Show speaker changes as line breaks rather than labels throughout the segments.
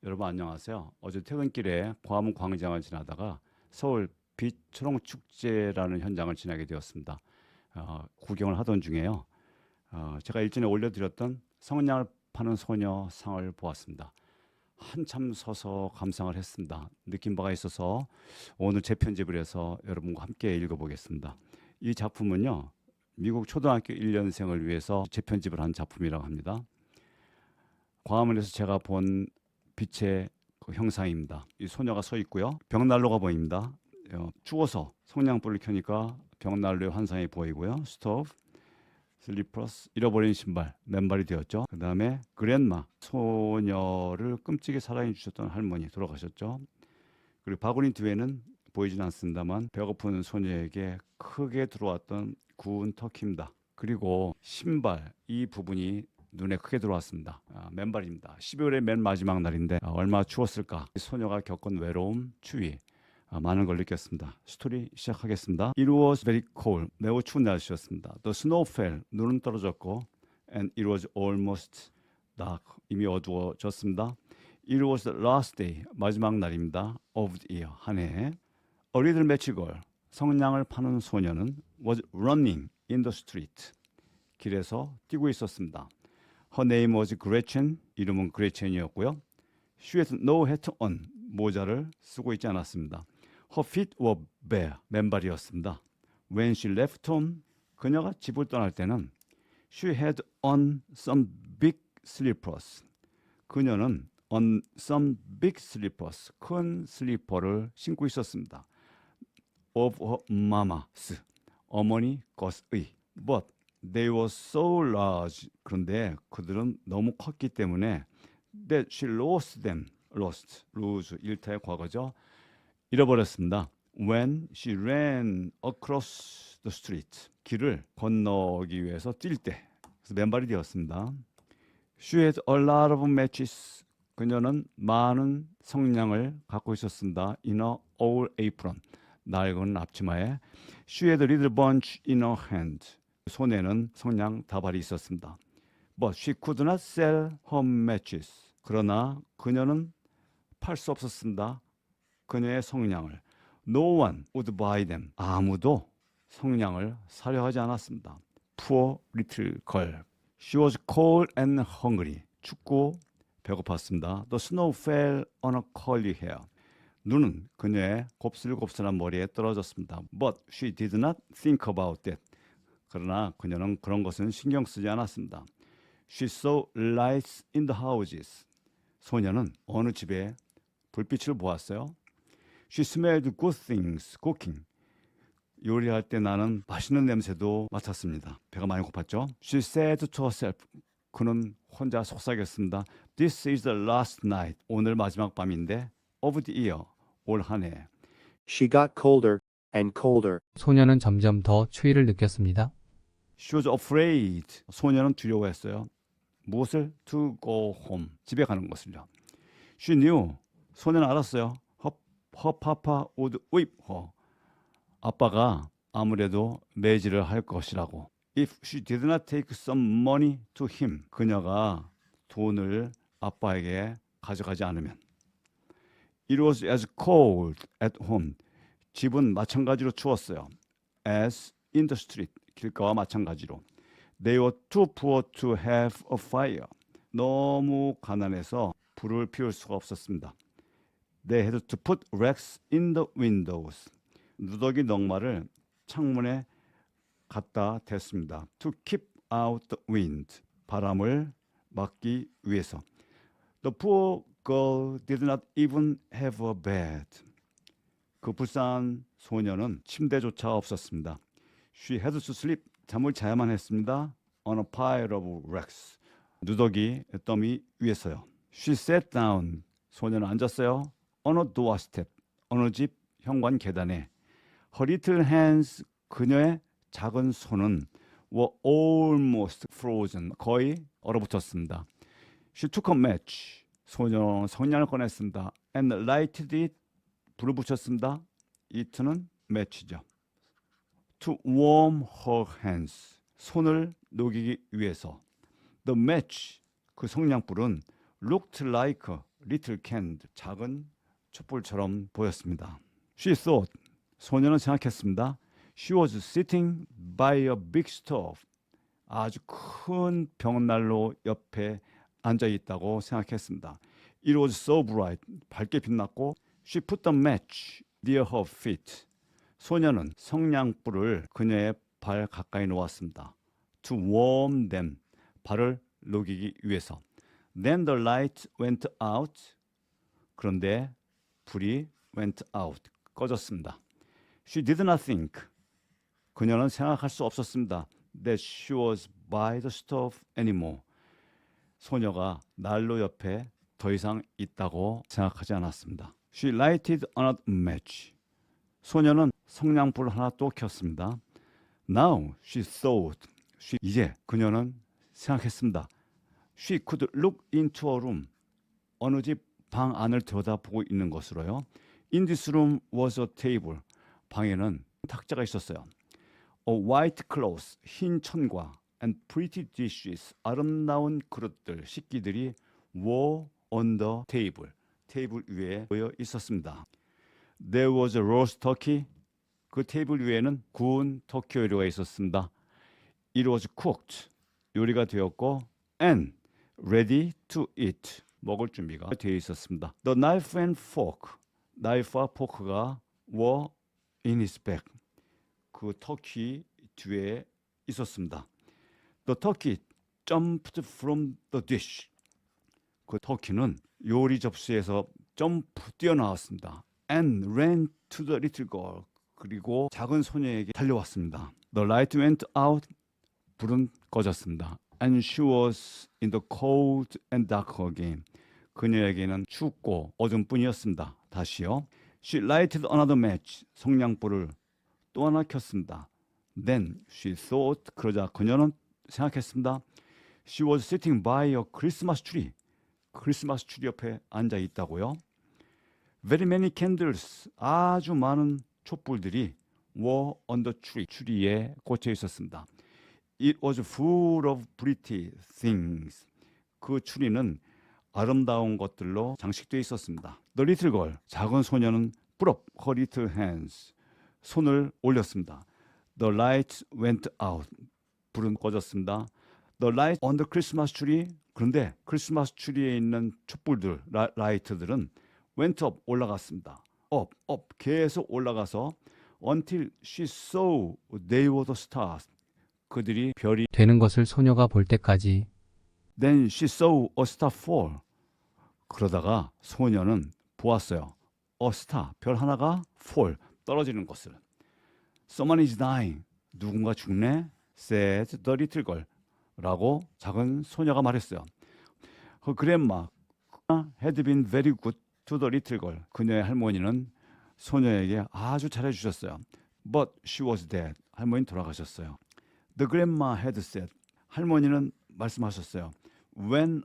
여러분 안녕하세요. 어제 퇴근길에 광화문 광장을 지나다가 서울 빛 초록 축제라는 현장을 지나게 되었습니다. 구경을 하던 중에요. 제가 일전에 올려드렸던 성냥을 파는 소녀 상을 보았습니다. 한참 서서 감상을 했습니다. 느낀 바가 있어서 오늘 재편집을 해서 여러분과 함께 읽어보겠습니다. 이 작품은요, 미국 초등학교 1년생을 위해서 재편집을 한 작품이라고 합니다. 광화문에서 제가 본 빛의 그 형상입니다. 이 소녀가 서 있고요. 벽난로가 보입니다. 추워서 성냥불을 켜니까 벽난로의 환상이 보이고요. 스토브, 슬리퍼스, 잃어버린 신발, 맨발이 되었죠. 그 다음에 그랜마, 소녀를 끔찍이 사랑해 주셨던 할머니 돌아가셨죠. 그리고 바구니 뒤에는 보이진 않습니다만 배고픈 소녀에게 크게 들어왔던 구운 터키입니다. 그리고 신발 이 부분이 눈에 크게 들어왔습니다. 맨발입니다. 12월의 맨 마지막 날인데 얼마나 추웠을까. 소녀가 겪은 외로움, 추위 많은 걸 느꼈습니다. 스토리 시작하겠습니다. It was very cold. 매우 추운 날씨였습니다. The snow fell. 눈은 떨어졌고 and it was almost dark. 이미 어두워졌습니다. It was the last day. 마지막 날입니다. Of the year. 한 해. A little match girl. 성냥을 파는 소녀는 was running in the street. 길에서 뛰고 있었습니다. Her name was Gretchen. 이름은 그레첸이었고요. She had no hat on. 모자를 쓰고 있지 않았습니다. Her feet were bare. 맨발이었습니다. When she left home, 그녀가 집을 떠날 때는 she had on some big slippers. 그녀는 on some big slippers. 큰 슬리퍼를 신고 있었습니다. Of her mama's. 어머니 것의. But they were so large. 그런데 그들은 너무 컸기 때문에 that she lost them. lose. 일타의 과거죠. 잃어버렸습니다. When she ran across the street. 길을 건너기 위해서 뛸 때. 그래서 맨발이 되었습니다. She had a lot of matches. 그녀는 많은 성냥을 갖고 있었습니다. In a old apron. 낡은 앞치마에. She had a little bunch in her hand. 손에는 성냥 다발이 있었습니다. But she could not sell her matches. 그러나 그녀는 팔 수 없었습니다. 그녀의 성냥을. No one would buy them. 아무도 성냥을 사려 하지 않았습니다. Poor little girl. She was cold and hungry. 춥고 배고팠습니다. The snow fell on her curly hair. 눈은 그녀의 곱슬곱슬한 머리에 떨어졌습니다. But she did not think about that. 그러나 그녀는 그런 것은 신경 쓰지 않았습니다. She saw lights in the houses. 소녀는 어느 집에 불빛을 보았어요. She smelled good things cooking. 요리할 때 나는 맛있는 냄새도 맡았습니다. 배가 많이 고팠죠. She said to herself. 그는 혼자 속삭였습니다. This is the last night. 오늘 마지막 밤인데 of the year. 올 한 해.
She got colder and colder.
소녀는 점점 더 추위를 느꼈습니다.
She was afraid. 소녀는 두려워했어요. 무엇을? To go home. 집에 가는 것을요. She knew. 소녀는 알았어요. Her papa would whip her. 아빠가 아무래도 매질을 할 것이라고. If she did not take some money to him. 그녀가 돈을 아빠에게 가져가지 않으면. It was as cold at home. 집은 마찬가지로 추웠어요. As in the street. 길가와 마찬가지로. They were too poor to have a fire. 너무 가난해서 불을 피울 수가 없었습니다. They had to put racks in the windows. 누더기 넝마를 창문에 갖다 댔습니다. To keep out the wind. 바람을 막기 위해서. The poor girl did not even have a bed. 그 불쌍한 소녀는 침대조차 없었습니다. She had to sleep. 잠을 자야만 했습니다. On a pile of racks. 누더기 더미 위에서요. She sat down. 소녀는 앉았어요. On a doorstep. 어느 집 현관 계단에. Her little hands. 그녀의 작은 손은 were almost frozen. 거의 얼어붙었습니다. She took a match. 소녀는 성냥을 꺼냈습니다. And lighted it. 불을 붙였습니다. it는 match죠. To warm her hands. 손을 녹이기 위해서. The match. 그 성냥불은 looked like little candle, 작은 촛불처럼 보였습니다. She thought, 소녀는 생각했습니다. She was sitting by a big stove, 아주 큰 벽난로 옆에 앉아 있다고 생각했습니다. It was so bright, 밝게 빛났고 She put the match near her feet. 소녀는 성냥불을 그녀의 발 가까이 놓았습니다. To warm them, 발을 녹이기 위해서. Then the light went out. 그런데 불이 went out, 꺼졌습니다. She did not think. 그녀는 생각할 수 없었습니다. That she was by the stove anymore. 소녀가 난로 옆에 더 이상 있다고 생각하지 않았습니다. She lighted another match. 소녀는 성냥불을 하나 또 켰습니다. Now she thought. 이제 그녀는 생각했습니다. She could look into a room. 어느 집 방 안을 들여다보고 있는 것으로요. In this room was a table. 방에는 탁자가 있었어요. A white cloth, 흰 천과 and pretty dishes, 아름다운 그릇들, 식기들이 were on the table. 테이블 위에 놓여 있었습니다. There was a roast turkey. 그 테이블 위에는 구운 터키 요리가 있었습니다. It was cooked. 요리가 되었고 and ready to eat. 먹을 준비가 되어 있었습니다. The knife and fork. 나이프와 포크가 were in his bag. 그 터키 뒤에 있었습니다. The turkey jumped from the dish. 그 터키는 요리 접시에서 점프 뛰어나왔습니다. And ran to the little girl. 그리고 작은 소녀에게 달려왔습니다. The light went out. 불은 꺼졌습니다. And she was in the cold and dark again. 그녀에게는 춥고 어둠뿐이었습니다. 다시요. She lighted another match. 성냥불을 또 하나 켰습니다. Then she thought. 그러자 그녀는 생각했습니다. She was sitting by a Christmas tree. 크리스마스 트리 옆에 앉아 있다고요. Very many candles. 아주 많은 촛불들이 were on the tree. 추리에 꽂혀 있었습니다. It was full of pretty things. 그 추리는 아름다운 것들로 장식되어 있었습니다. The little girl. 작은 소녀는 put up her little hands. 손을 올렸습니다. The light went out. 불은 꺼졌습니다. The light on the Christmas tree. 그런데 크리스마스 트리에 있는 촛불들, 라이트들은 went up, 올라갔습니다. up, 계속 올라가서 until she saw they were the stars. 그들이 별이
되는 것을 소녀가 볼 때까지.
Then she saw a star fall. 그러다가 소녀는 보았어요. A star, 별 하나가 fall, 떨어지는 것을. Someone is dying. 누군가 죽네? said the little girl. 라고 작은 소녀가 말했어요. Her grandma had been very good to the little girl. 그녀의 할머니는 소녀에게 아주 잘해주셨어요. But she was dead. 할머니는 돌아가셨어요. The grandma had said. 할머니는 말씀하셨어요. When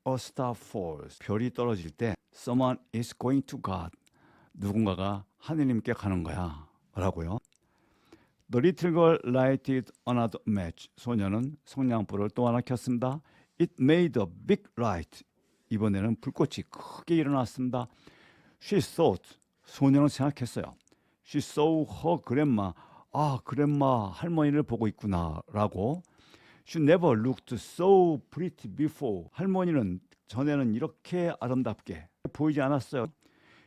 a star falls. 별이 떨어질 때 someone is going to God. 누군가가 하느님께 가는 거야. 라고요. The little girl lighted another match. 소녀는 성냥불을 또 하나 켰습니다. It made a big light. 이번에는 불꽃이 크게 일어났습니다. She thought. 소녀는 생각했어요. She saw her grandma. 아, 그랜마 할머니를 보고 있구나 라고. She never looked so pretty before. 할머니는 전에는 이렇게 아름답게 보이지 않았어요.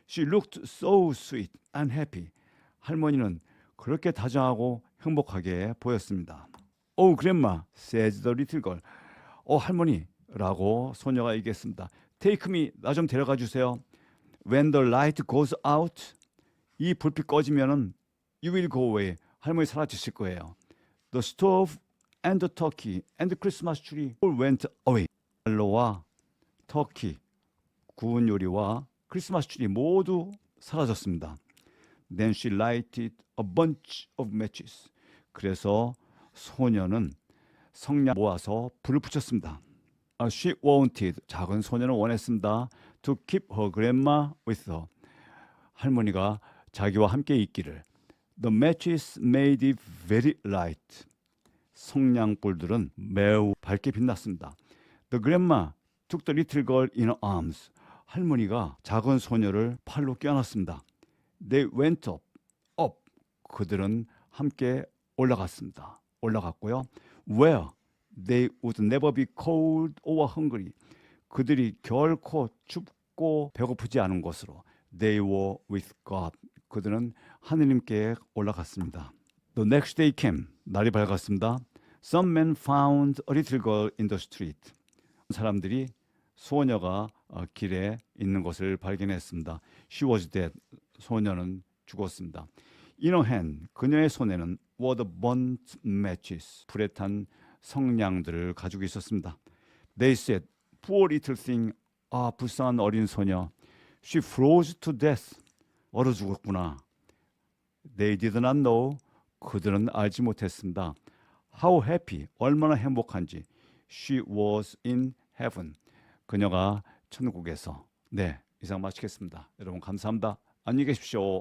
She looked so sweet and happy. 할머니는 그렇게 다정하고 행복하게 보였습니다. Oh, grandma, says the little girl. 할머니라고 소녀가 얘기했습니다. Take me, 나 좀 데려가 주세요. When the light goes out, 이 불빛 꺼지면은 you will go away. 할머니 사라지실 거예요. The stove and the turkey and the Christmas tree all went away. 난로와 터키, 구운 요리와 크리스마스 트리 모두 사라졌습니다. Then she lighted a bunch of matches. 그래서 소녀는 성냥 모아서 불을 붙였습니다. She wanted, 작은 소녀는 원했습니다. To keep her grandma with her. 할머니가 자기와 함께 있기를. The matches made it very light. 성냥불들은 매우 밝게 빛났습니다. The grandma took the little girl in her arms. 할머니가 작은 소녀를 팔로 껴안았습니다. They went up. 그들은 함께 올라갔습니다. 올라갔고요. Where they would never be cold or hungry. 그들이 결코 춥고 배고프지 않은 곳으로. They were with God. 그들은 하느님께 올라갔습니다. The next day came. 날이 밝았습니다. Some men found a little girl in the street. 사람들이 소녀가 길에 있는 것을 발견했습니다. She was dead. 소녀는 죽었습니다. In her hand, 그녀의 손에는 were the burnt matches. 불에 탄 성냥들을 가지고 있었습니다. They said, poor little thing. 아, 불쌍한 어린 소녀. She froze to death. 얼어 죽었구나. They did not know. 그들은 알지 못했습니다. How happy. 얼마나 행복한지. She was in heaven. 그녀가 천국에서. 네, 이상 마치겠습니다. 여러분 감사합니다. 안녕히 계십시오.